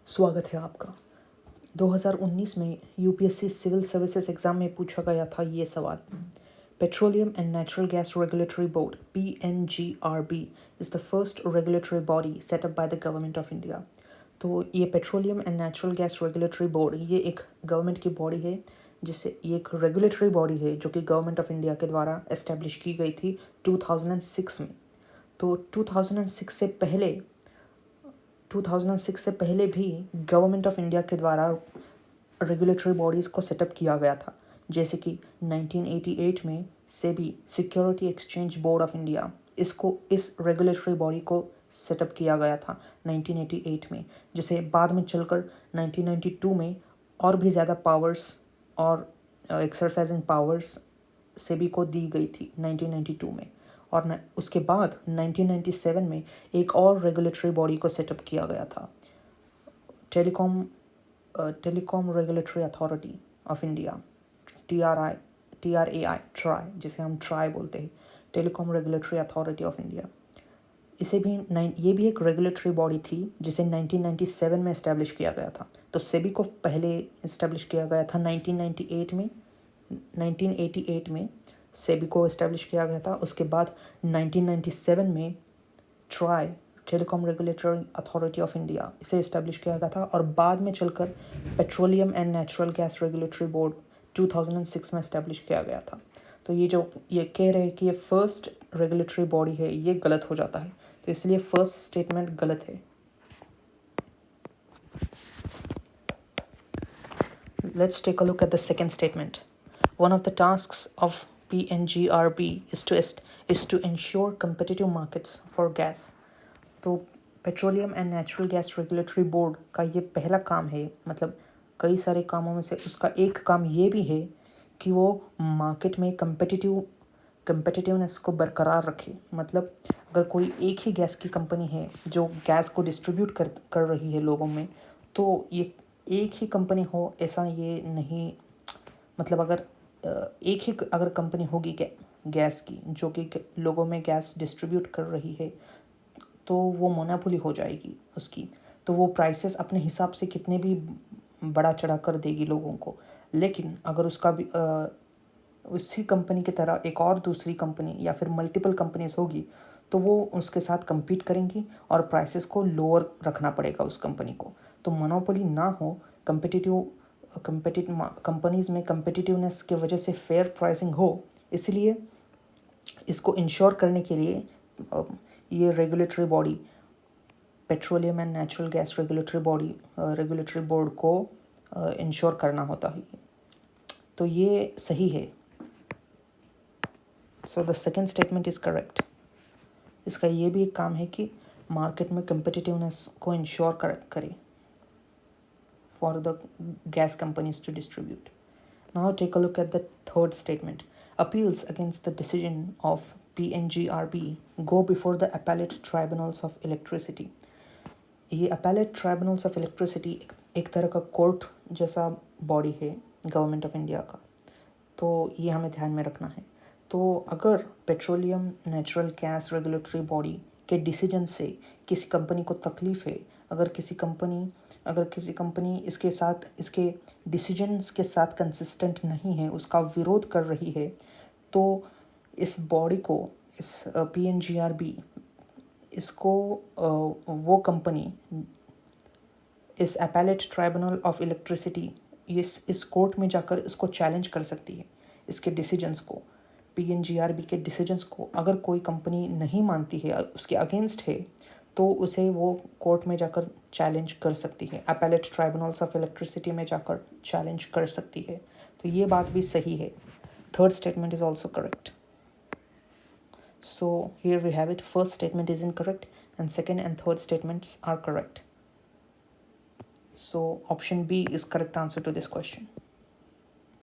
स्वागत है आपका। 2019 में यूपीएससी सिविल सर्विसेज एग्ज़ाम में पूछा गया था ये सवाल। Petroleum and natural gas regulatory board PNGRB is the first regulatory body set up by the government of India. तो ये petroleum and natural gas regulatory board ये एक गवर्नमेंट की बॉडी है, जिससे ये एक रेगुलेटरी बॉडी है जो कि गवर्नमेंट ऑफ इंडिया के द्वारा एस्टेब्लिश की गई थी 2006 में। तो 2006 से पहले भी गवर्नमेंट ऑफ इंडिया के द्वारा रेगुलेटरी बॉडीज़ को सेटअप किया गया था, जैसे कि 1988 में SEBI security exchange board of India इस रेगुलेटरी बॉडी को सेटअप किया गया था 1988 में, जिसे बाद में चलकर 1992 में और भी ज़्यादा पावर्स और एक्सरसाइजिंग पावर्स सेबी को दी गई थी 1992 में। और उसके बाद 1997 में एक और रेगुलेटरी बॉडी को सेटअप किया गया था, telecom regulatory authority of India, try, जिसे हम ट्राई बोलते हैं, telecom regulatory authority of India. ये भी एक रेगुलेटरी बॉडी थी जिसे 1997 में इस्टेब्लिश किया गया था। तो सेबी को पहले इस्टेब्लिश किया गया था 1988 में सेबी को इस्टेब्लिश किया गया था। उसके बाद 1997 में try, telecom regulatory authority of India, इसे इस्टेब्लिश किया गया था। और बाद में चलकर petroleum and natural gas regulatory board 2006 में इस्टेब्लिश किया गया था। तो ये कह रहे हैं कि ये फर्स्ट रेगुलेटरी बॉडी है, ये गलत हो जाता है। तो इसलिए फर्स्ट स्टेटमेंट गलत है। Let's take a look at the second statement. One of the tasks of PNGRB is to ensure competitive markets for gas. तो petroleum and natural gas regulatory board का ये पहला काम है, मतलब कई सारे कामों में से उसका एक काम ये भी है कि वो मार्केट में कंपेटिटिवनेस को बरकरार रखे। मतलब अगर कोई एक ही गैस की कंपनी है जो गैस को डिस्ट्रीब्यूट कर रही है लोगों में, तो ये एक ही कंपनी हो ऐसा ये नहीं, मतलब अगर एक ही अगर कंपनी होगी गैस की जो कि लोगों में गैस डिस्ट्रीब्यूट कर रही है, तो वो मोनोपोली हो जाएगी उसकी। तो वो प्राइसेस अपने हिसाब से कितने भी बड़ा चढ़ा कर देगी लोगों को। लेकिन अगर उसका भी उसी कंपनी की तरह एक और दूसरी कंपनी या फिर मल्टीपल कंपनीज होगी, तो वो उसके साथ compete करेंगी और प्राइसेस को लोअर रखना पड़ेगा उस कंपनी को। तो मोनोपोली ना हो, कंपनीज़ में कम्पिटिटिवनेस की वजह से फेयर प्राइसिंग हो, इसलिए इसको इंश्योर करने के लिए ये regulatory body, petroleum and natural gas regulatory board को इंश्योर करना होता है। तो ये सही है। So the second statement is correct. इसका ये भी एक काम है कि मार्केट में कम्पिटिटिवनेस को इंश्योर करे for the gas companies to distribute. Now take a look at the third statement. Appeals against the decision of PNGRB go before the appellate tribunals of electricity. ये appellate tribunals of electricity एक तरह का court जैसा body है government of India का, तो ये हमें ध्यान में रखना है। तो अगर petroleum natural gas regulatory body के डिसीजन से किसी कंपनी को तकलीफ़ है, अगर किसी कंपनी इसके डिसीजंस के साथ कंसिस्टेंट नहीं है, उसका विरोध कर रही है, तो इस बॉडी को, इस PNGRB, इसको वो कंपनी इस अपैलेट ट्राइब्यूनल ऑफ इलेक्ट्रिसिटी इस कोर्ट में जाकर इसको चैलेंज कर सकती है। इसके डिसीजंस को, PNGRB के डिसीजंस को अगर कोई कंपनी नहीं मानती है, उसके अगेंस्ट है, तो उसे वो कोर्ट में जाकर चैलेंज कर सकती है, अपैलेट ट्राइब्यूनल्स ऑफ इलेक्ट्रिसिटी में जाकर चैलेंज कर सकती है। तो ये बात भी सही है। Third statement is also correct. So here we have it, first statement is incorrect and second and third statements are correct. So option B is correct answer to this question.